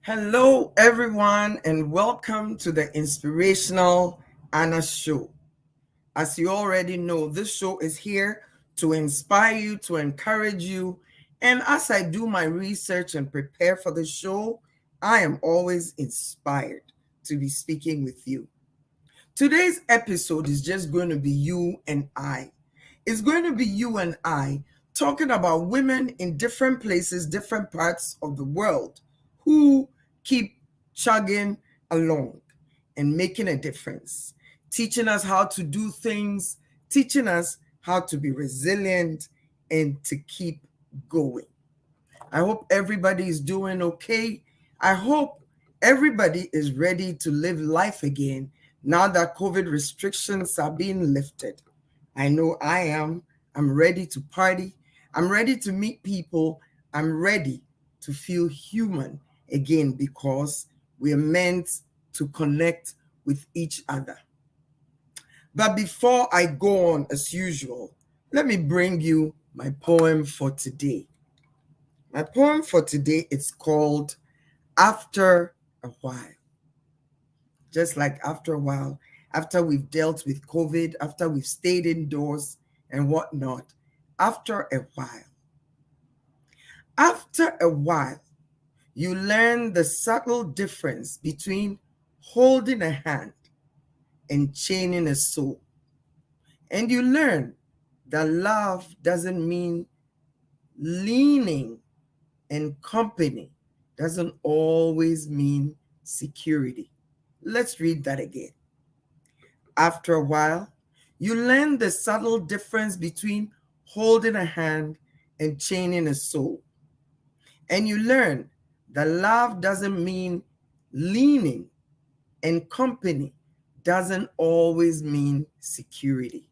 Hello, everyone, and welcome to the Inspirational Anna Show. As you already know, this show is here to inspire you, to encourage you. And as I do my research and prepare for the show, I am always inspired to be speaking with you. Today's episode is just going to be you and I. It's going to be you and I talking about women in different places, different parts of the world who keep chugging along and making a difference, teaching us how to do things, teaching us how to be resilient and to keep going. I hope everybody is doing okay. I hope everybody is ready to live life again now that COVID restrictions are being lifted. I know I am. I'm ready to party. I'm ready to meet people. I'm ready to feel human again because we are meant to connect with each other. But before I go on as usual, let me bring you my poem for today. My poem for today is called After a While. Just like after a while, after we've dealt with COVID, after we've stayed indoors and whatnot, after a while. After a while, you learn the subtle difference between holding a hand and chaining a soul. And you learn that love doesn't mean leaning, and company doesn't always mean security. Let's read that again. After a while, you learn the subtle difference between holding a hand and chaining a soul. And you learn that love doesn't mean leaning, and company doesn't always mean security.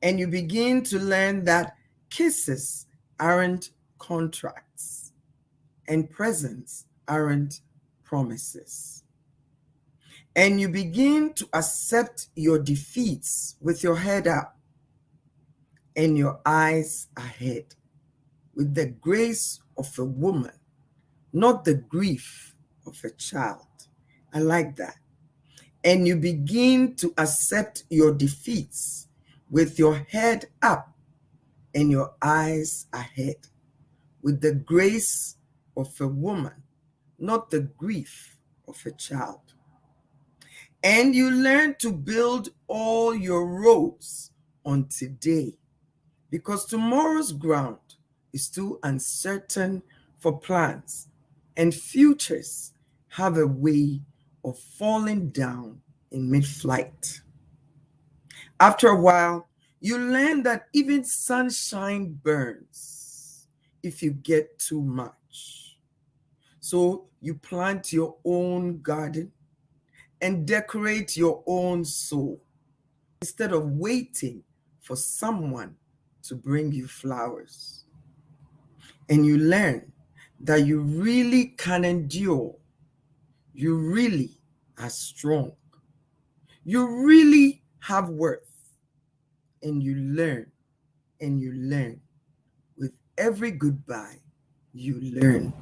And you begin to learn that kisses aren't contracts and presents aren't promises. And you begin to accept your defeats with your head up and your eyes ahead, with the grace of a woman, not the grief of a child. I like that. And you begin to accept your defeats with your head up and your eyes ahead, with the grace of a woman, not the grief of a child. And you learn to build all your roads on today, because tomorrow's ground is too uncertain for plans, and futures have a way of falling down in mid-flight. After a while, you learn that even sunshine burns if you get too much. So you plant your own garden and decorate your own soul instead of waiting for someone to bring you flowers. And you learn that you really can endure. You really are strong. You really have worth. And you learn and you learn. With every goodbye, you learn.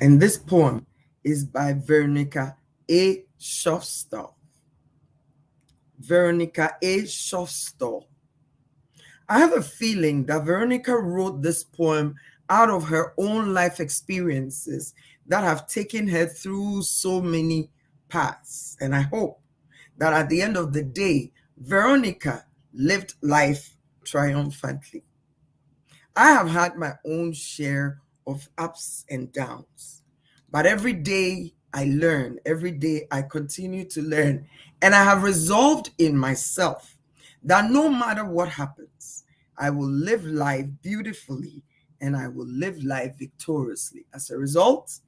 And this poem is by Veronica A. Shofstall. Veronica A. Shofstall. I have a feeling that Veronica wrote this poem out of her own life experiences that have taken her through so many paths. And I hope that at the end of the day, Veronica lived life triumphantly. I have had my own share of ups and downs, but every day I learn, every day I continue to learn, and I have resolved in myself that no matter what happens, I will live life beautifully and I will live life victoriously. As a result,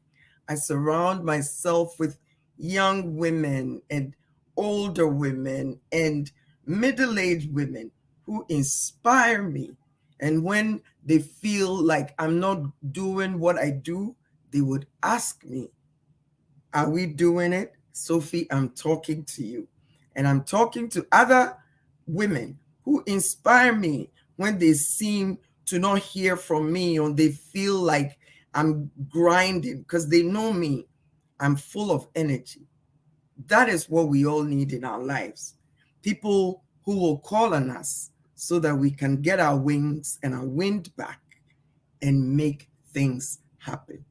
I surround myself with young women and older women and middle-aged women who inspire me. And when they feel like I'm not doing what I do, they would ask me, are we doing it? Sophie, I'm talking to you. And I'm talking to other women who inspire me when they seem to not hear from me or they feel like I'm grinding because they know me. I'm full of energy. That is what we all need in our lives. People who will call on us so that we can get our wings and our wind back and make things happen.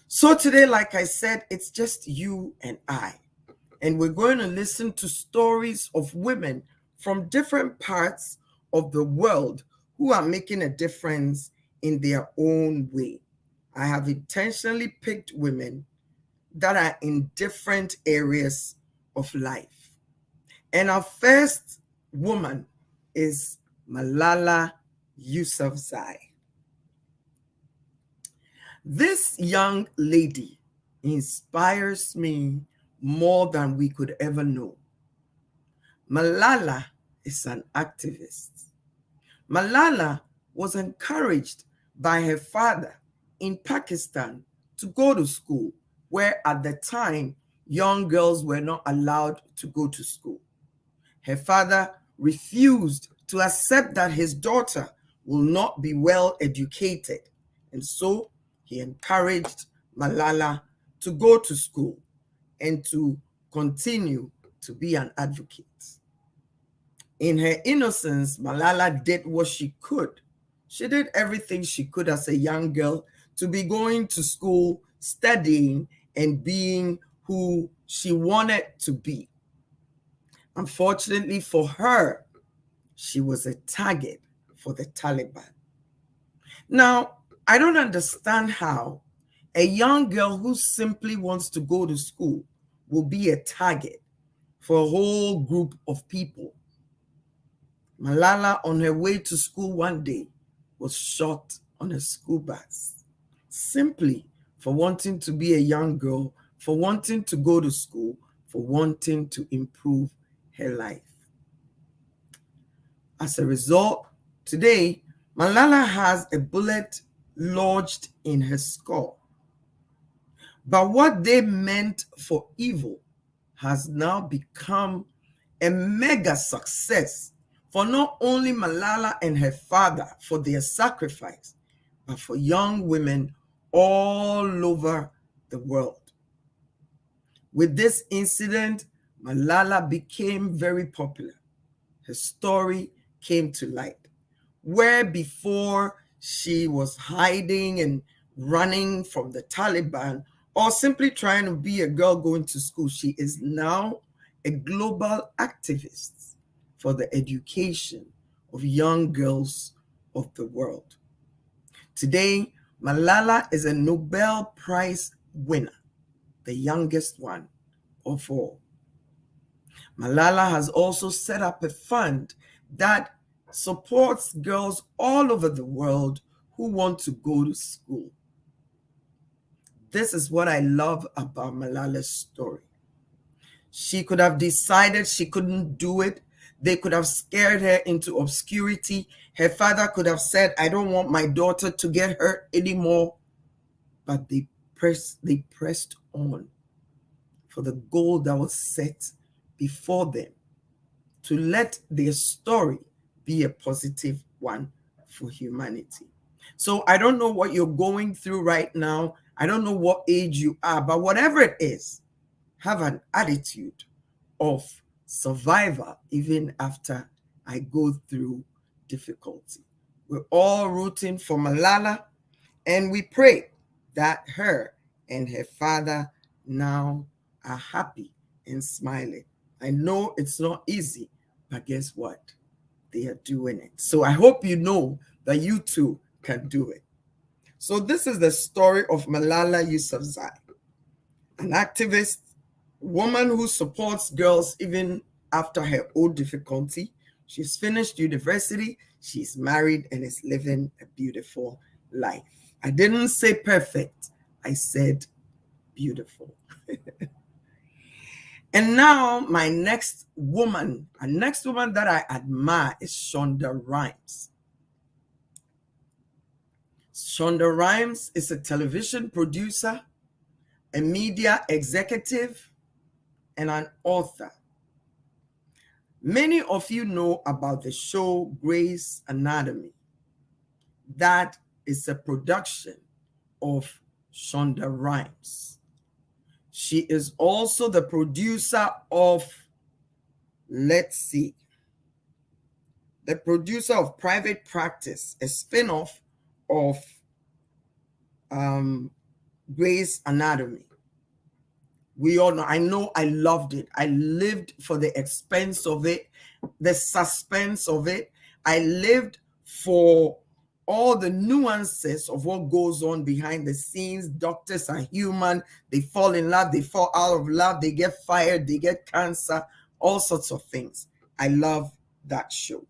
So today, like I said, it's just you and I. And we're going to listen to stories of women from different parts of the world who are making a difference in their own way. I have intentionally picked women that are in different areas of life. And our first woman is Malala Yousafzai. This young lady inspires me more than we could ever know. Malala is an activist. Malala was encouraged by her father in Pakistan to go to school, where at the time, young girls were not allowed to go to school. Her father refused to accept that his daughter will not be well educated, and so he encouraged Malala to go to school and to continue to be an advocate. In her innocence, Malala did what she could. She did everything she could as a young girl to be going to school, studying, and being who she wanted to be. Unfortunately for her, she was a target for the Taliban. Now, I don't understand how a young girl who simply wants to go to school will be a target for a whole group of people. Malala, on her way to school one day, was shot on a school bus simply for wanting to be a young girl, for wanting to go to school, for wanting to improve her life. As a result, today, Malala has a bullet lodged in her skull. But what they meant for evil has now become a mega success for not only Malala and her father for their sacrifice, but for young women all over the world. With this incident, Malala became very popular. Her story came to light. Where before she was hiding and running from the Taliban or simply trying to be a girl going to school, she is now a global activist for the education of young girls of the world. Today, Malala is a Nobel Prize winner, the youngest one of all. Malala has also set up a fund that supports girls all over the world who want to go to school. This is what I love about Malala's story. She could have decided she couldn't do it. They could have scared her into obscurity. Her father could have said, I don't want my daughter to get hurt anymore. But they pressed on for the goal that was set before them, to let their story be a positive one for humanity. So I don't know what you're going through right now. I don't know what age you are, but whatever it is, have an attitude of survival even after I go through difficulty. We're all rooting for Malala, and we pray that her and her father now are happy and smiling. I know it's not easy, but guess what? They are doing it. So I hope you know that you too can do it. So this is the story of Malala Yousafzai, an activist, woman who supports girls even after her own difficulty. She's finished university, she's married, and is living a beautiful life. I didn't say perfect, I said beautiful. And now my next woman that I admire is Shonda Rhimes. Shonda Rhimes is a television producer, a media executive, and an author. Many of you know about the show Grey's Anatomy. That is a production of Shonda Rhimes. She is also the producer of, let's see, the producer of Private Practice, a spin-off of Grey's Anatomy. We all know, I loved it. I lived for the expense of it, the suspense of it. I lived for all the nuances of what goes on behind the scenes. Doctors are human. They fall in love. They fall out of love. They get fired. They get cancer. All sorts of things. I love that show.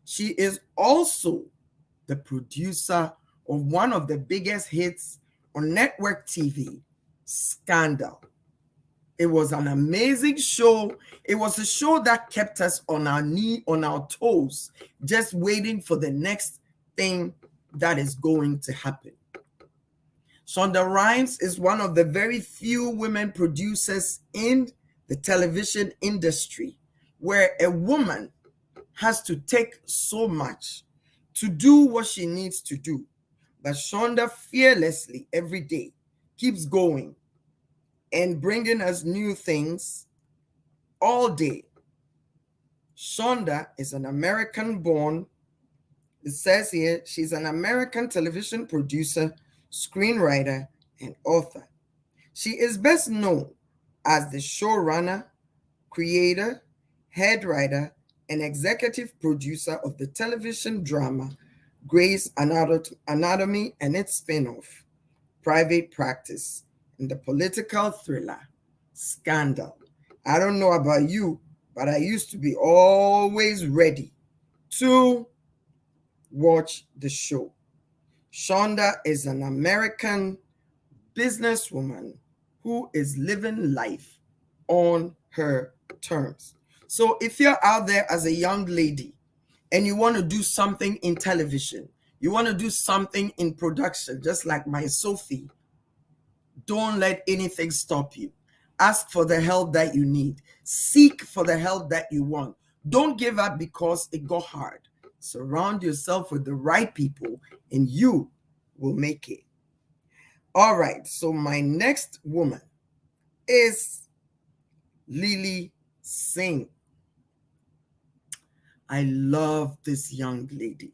She is also the producer of one of the biggest hits on network TV, Scandal. It was an amazing show. It was a show that kept us on our toes, just waiting for the next thing that is going to happen. Shonda Rhimes is one of the very few women producers in the television industry where a woman has to take so much to do what she needs to do. But Shonda fearlessly every day keeps going and bringing us new things all day. Shonda is an American-born, it says here, she's an American television producer, screenwriter, and author. She is best known as the showrunner, creator, head writer, and executive producer of the television drama Grey's Anatomy and its spin-off, Private Practice, and the political thriller Scandal. I don't know about you, but I used to be always ready to watch the show. Shonda is an American businesswoman who is living life on her terms. So if you're out there as a young lady and you want to do something in television, you want to do something in production, just like my Sophie, don't let anything stop you. Ask for the help that you need. Seek for the help that you want. Don't give up because it got hard. Surround yourself with the right people and you will make it. All right, so my next woman is Lily Singh. I love this young lady.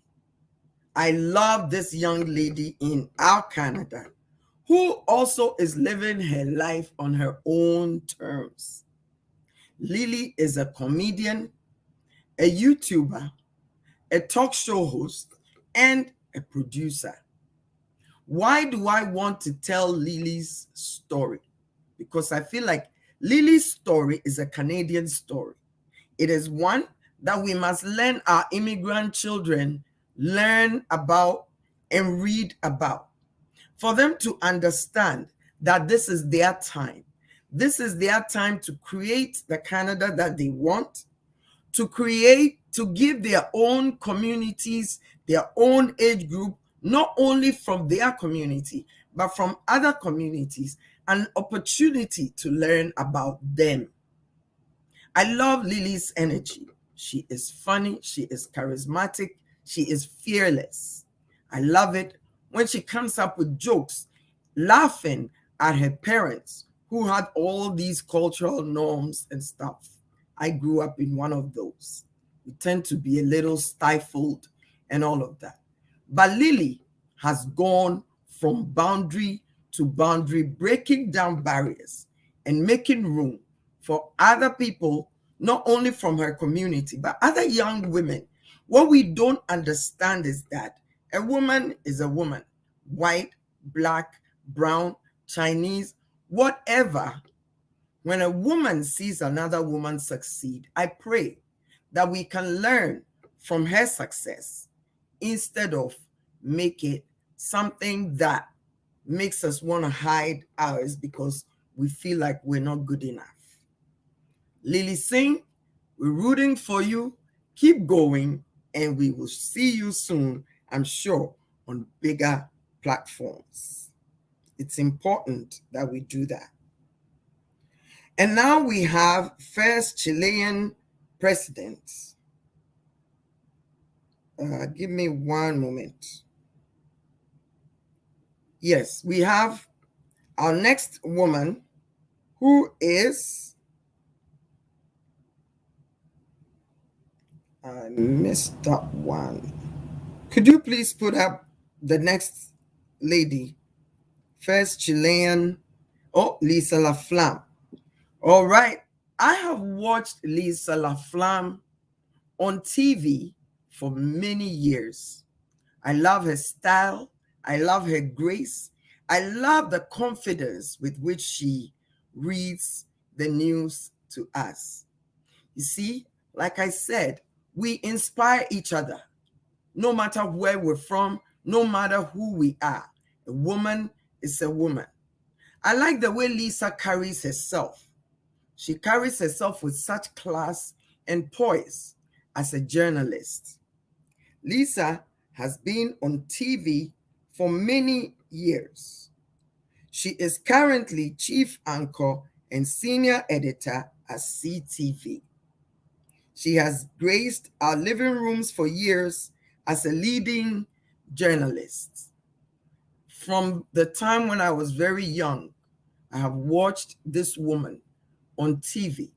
I love this young lady in our Canada who also is living her life on her own terms. Lily is a comedian, a YouTuber, a talk show host, and a producer. Why do I want to tell Lily's story? Because I feel like Lily's story is a Canadian story. It is one that we must learn our immigrant children learn about and read about, for them to understand that this is their time. This is their time to create the Canada that they want, to create, to give their own communities, their own age group, not only from their community, but from other communities, an opportunity to learn about them. I love Lily's energy. She is funny, she is charismatic, she is fearless. I love it when she comes up with jokes, laughing at her parents who had all these cultural norms and stuff. I grew up in one of those. We tend to be a little stifled and all of that. But Lily has gone from boundary to boundary, breaking down barriers and making room for other people, not only from her community, but other young women. What we don't understand is that a woman is a woman, white, black, brown, Chinese, whatever. When a woman sees another woman succeed, I pray that we can learn from her success instead of make it something that makes us want to hide ours because we feel like we're not good enough. Lily Singh, we're rooting for you. Keep going, and we will see you soon, I'm sure, on bigger platforms. It's important that we do that. And now we have first Chilean president. Give me one moment. Yes, we have our next woman who is, I missed that one. Could you please put up the next lady? First Chilean, oh, Lisa LaFlamme. All right, I have watched Lisa LaFlamme on TV for many years. I love her style. I love her grace. I love the confidence with which she reads the news to us. You see, like I said, we inspire each other, no matter where we're from, no matter who we are. A woman is a woman. I like the way Lisa carries herself. She carries herself with such class and poise as a journalist. Lisa has been on TV for many years. She is currently chief anchor and senior editor at CTV. She has graced our living rooms for years as a leading journalist. From the time when I was very young, I have watched this woman on TV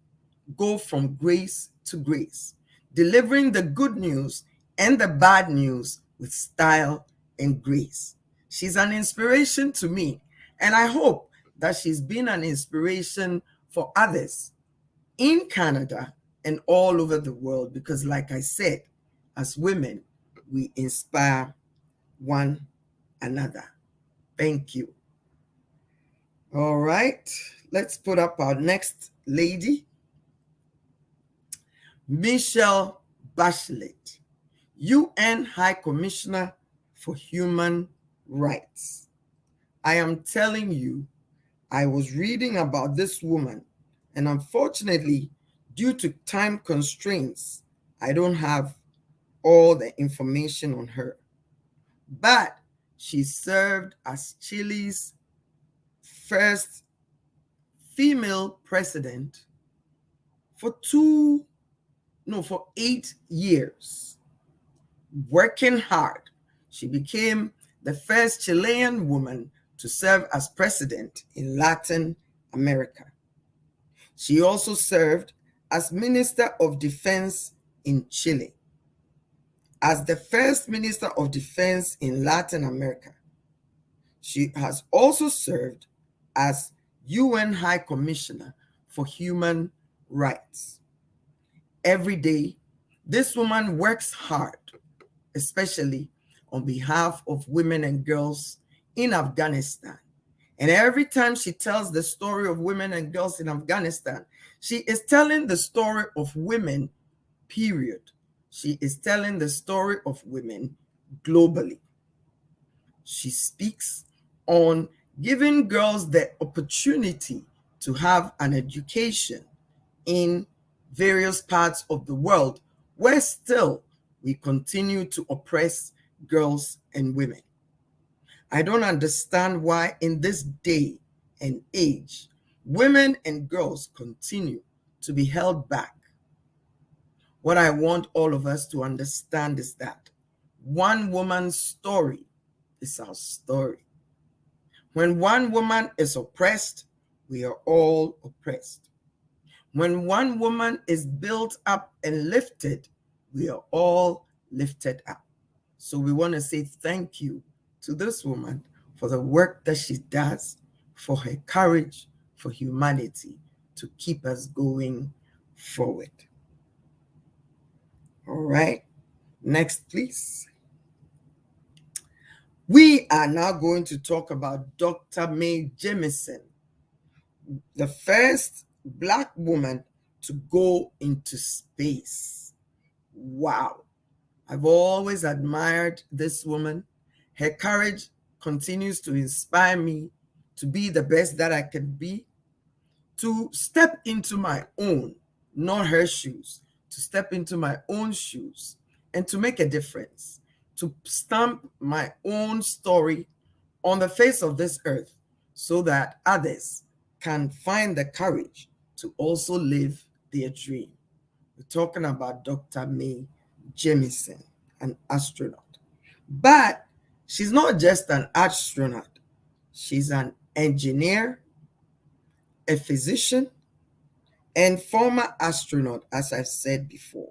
go from grace to grace, delivering the good news and the bad news with style and grace. She's an inspiration to me, and I hope that she's been an inspiration for others in Canada and all over the world because, like I said, as women, we inspire one another. Thank you. All right, let's put up our next lady, Michelle Bachelet, UN High Commissioner for Human Rights. I am telling you, I was reading about this woman, and unfortunately, due to time constraints, I don't have all the information on her. But she served as Chile's first female president for for 8 years. Working hard, she became the first Chilean woman to serve as president in Latin America. She also served as Minister of Defense in Chile. As the first Minister of Defense in Latin America, she has also served as UN High Commissioner for Human Rights. Every day, this woman works hard, especially on behalf of women and girls in Afghanistan. And every time she tells the story of women and girls in Afghanistan, she is telling the story of women, period. She is telling the story of women globally. She speaks on giving girls the opportunity to have an education in various parts of the world where still we continue to oppress girls and women. I don't understand why in this day and age, women and girls continue to be held back. What I want all of us to understand is that one woman's story is our story. When one woman is oppressed, we are all oppressed. When one woman is built up and lifted, we are all lifted up. So we want to say thank you to this woman for the work that she does, for her courage, for humanity, to keep us going forward. All right, next, please. We are now going to talk about Dr. Mae Jemison, the first Black woman to go into space. Wow. I've always admired this woman. Her courage continues to inspire me to be the best that I can be, to step into my own, not her shoes, to step into my own shoes and to make a difference, to stamp my own story on the face of this earth so that others can find the courage to also live their dream. We're talking about Dr. Mae Jemison, an astronaut. But she's not just an astronaut. She's an engineer, a physician, and former astronaut, as I've said before.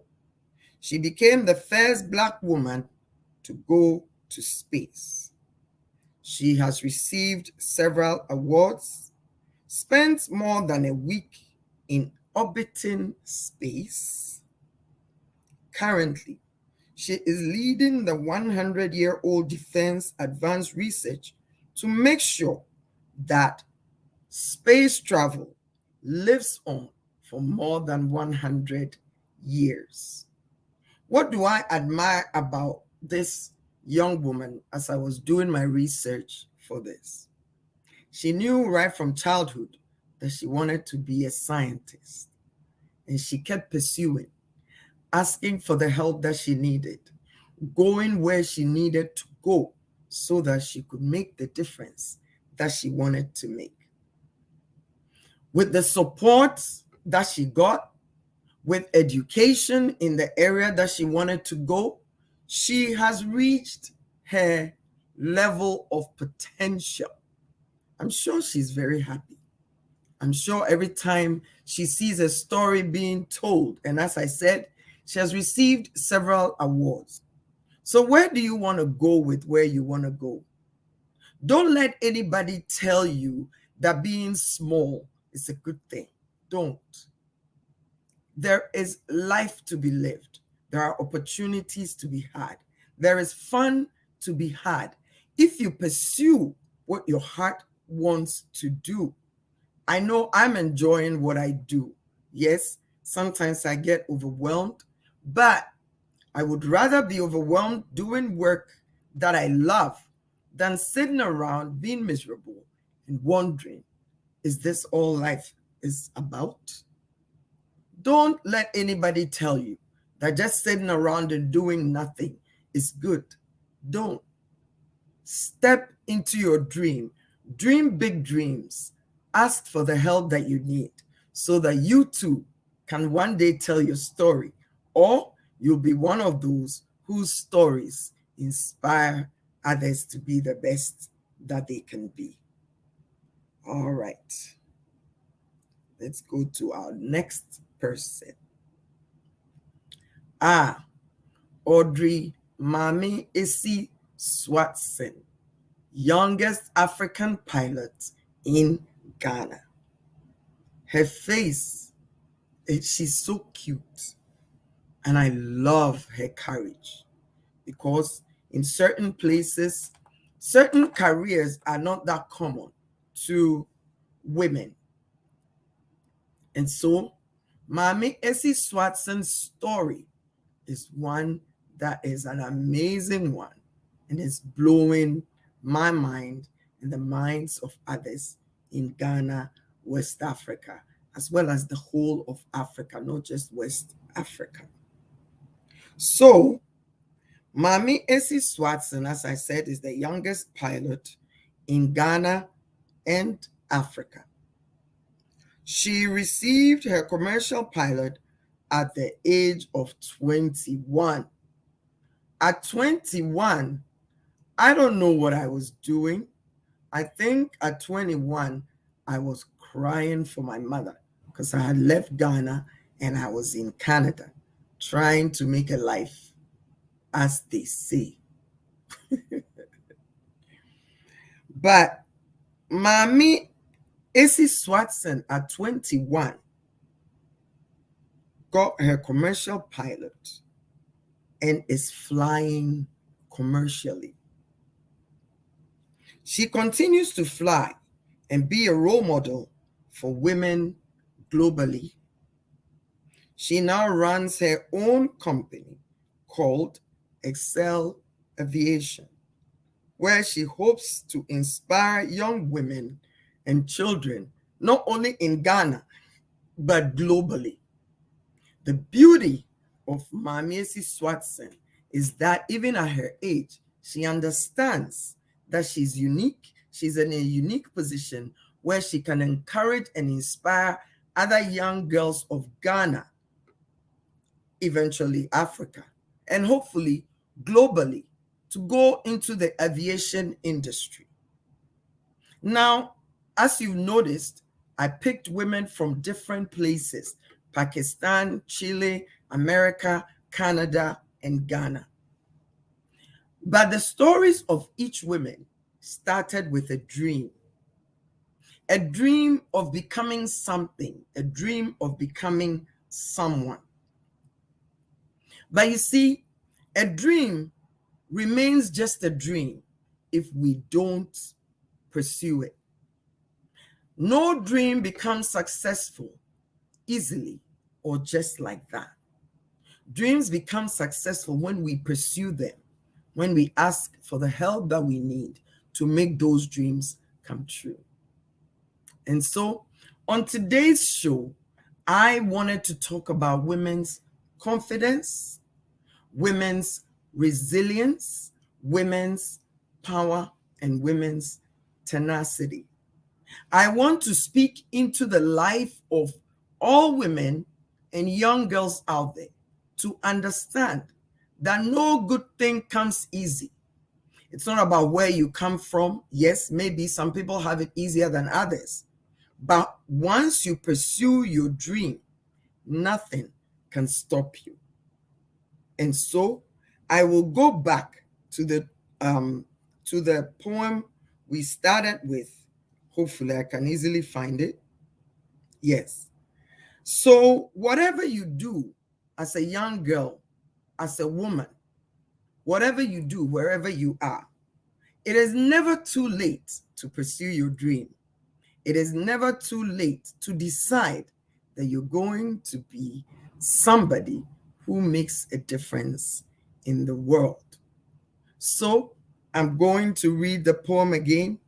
She became the first Black woman to go to space. She has received several awards, spent more than a week in orbiting space. Currently, she is leading the 100-year-old Defense Advanced Research to make sure that space travel lives on for more than 100 years. What do I admire about this young woman as I was doing my research for this? She knew right from childhood that she wanted to be a scientist, and she kept pursuing, asking for the help that she needed, going where she needed to go so that she could make the difference that she wanted to make. With the support that she got, with education in the area that she wanted to go, she has reached her level of potential. I'm sure she's very happy. I'm sure every time she sees a story being told, and as I said, she has received several awards. So where do you want to go with where you want to go? Don't let anybody tell you that being small is a good thing. Don't. There is life to be lived. There are opportunities to be had. There is fun to be had if you pursue what your heart wants to do. I know I'm enjoying what I do. Yes, sometimes I get overwhelmed, but I would rather be overwhelmed doing work that I love than sitting around being miserable and wondering, is this all life is about? Don't let anybody tell you that just sitting around and doing nothing is good. Don't. Step into your dream. Dream big dreams. Ask for the help that you need so that you too can one day tell your story, or you'll be one of those whose stories inspire others to be the best that they can be. All right. Let's go to our next person. Audrey Mae Essie Swatson, youngest African pilot in Ghana. Her face, she's so cute, and I love her courage, because in certain places, certain careers are not that common to women. And so, Mae Essie Swatson's story is one that is an amazing one, and is blowing my mind and the minds of others in Ghana, West Africa, as well as the whole of Africa, not just West Africa. So, Mae Essie Swatson, as I said, is the youngest pilot in Ghana and Africa. She received her commercial pilot at the age of 21. At 21, I don't know what I was doing. I think at 21, I was crying for my mother because I had left Ghana and I was in Canada trying to make a life, as they say. But Mae Essie Swatson at 21 got her commercial pilot and is flying commercially. She continues to fly and be a role model for women globally. She now runs her own company called Excel Aviation, where she hopes to inspire young women and children, not only in Ghana, but globally. The beauty of Mae Essie Swatson is that even at her age, she understands that she's unique. She's in a unique position where she can encourage and inspire other young girls of Ghana, eventually Africa, and hopefully globally, to go into the aviation industry. Now, as you've noticed, I picked women from different places: Pakistan, Chile, America, Canada, and Ghana. But the stories of each woman started with a dream of becoming something, a dream of becoming someone. But you see, a dream remains just a dream if we don't pursue it. No dream becomes successful easily or just like that. Dreams become successful when we pursue them, when we ask for the help that we need to make those dreams come true. And so, on today's show, I wanted to talk about women's confidence, women's resilience, women's power, and women's tenacity. I want to speak into the life of all women and young girls out there to understand that no good thing comes easy. It's not about where you come from. Yes, maybe some people have it easier than others. But once you pursue your dream, nothing can stop you. And so I will go back to the poem we started with. Hopefully I can easily find it. Yes. So whatever you do as a young girl, as a woman, whatever you do, wherever you are, it is never too late to pursue your dream. It is never too late to decide that you're going to be somebody who makes a difference in the world. So I'm going to read the poem again.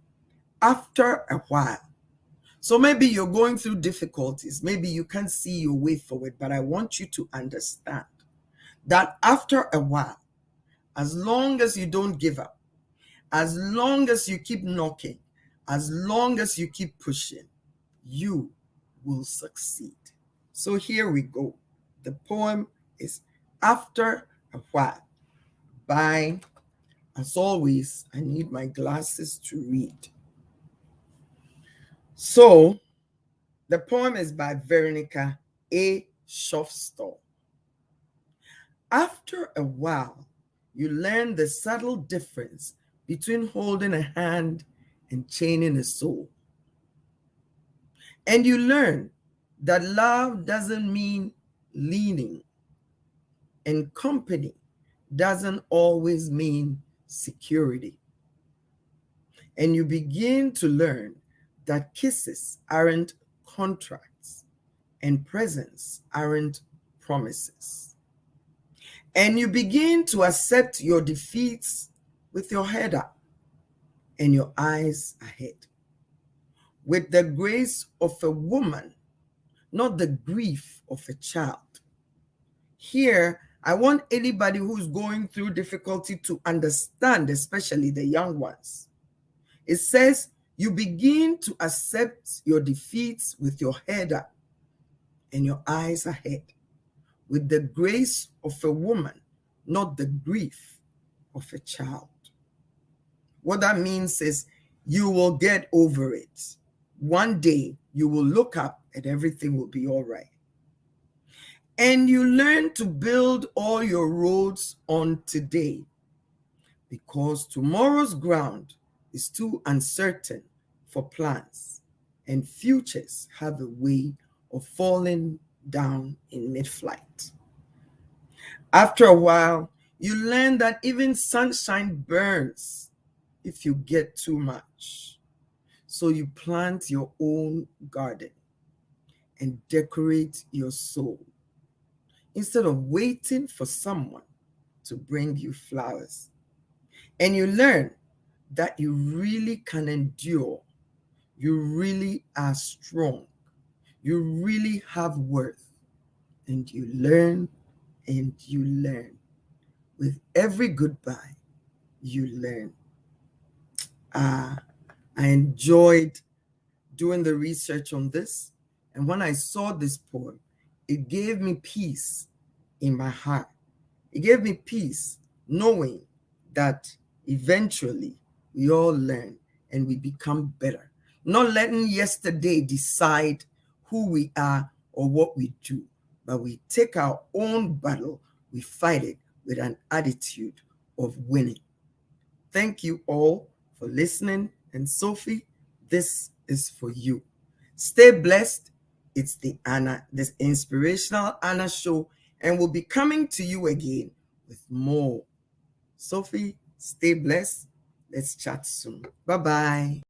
After a while. So maybe you're going through difficulties. Maybe you can't see your way forward, but I want you to understand that after a while, as long as you don't give up, as long as you keep knocking, as long as you keep pushing, you will succeed. So here we go. The poem is After a While by, as always, I need my glasses to read. So the poem is by Veronica A. Shofstall. After a while, you learn the subtle difference between holding a hand and chaining a soul. And you learn that love doesn't mean leaning, and company doesn't always mean security. And you begin to learn that kisses aren't contracts and presents aren't promises. And you begin to accept your defeats with your head up and your eyes ahead, with the grace of a woman, not the grief of a child. Here, I want anybody who's going through difficulty to understand, especially the young ones. It says, you begin to accept your defeats with your head up and your eyes ahead, with the grace of a woman, not the grief of a child. What that means is you will get over it. One day you will look up and everything will be all right. And you learn to build all your roads on today, because tomorrow's ground is too uncertain for plans, and futures have a way of falling down in mid-flight. After a while, you learn that even sunshine burns if you get too much. So you plant your own garden and decorate your soul instead of waiting for someone to bring you flowers. And you learn that you really can endure. You really are strong. You really have worth. And you learn and you learn. With every goodbye, you learn. I enjoyed doing the research on this. And when I saw this poem, it gave me peace in my heart. It gave me peace knowing that eventually we all learn and we become better. Not letting yesterday decide who we are or what we do, but we take our own battle, we fight it with an attitude of winning. Thank you all for listening. And Sophie, this is for you. Stay blessed. It's this Inspirational Anna show, and we'll be coming to you again with more. Sophie, stay blessed. Let's chat soon. Bye-bye.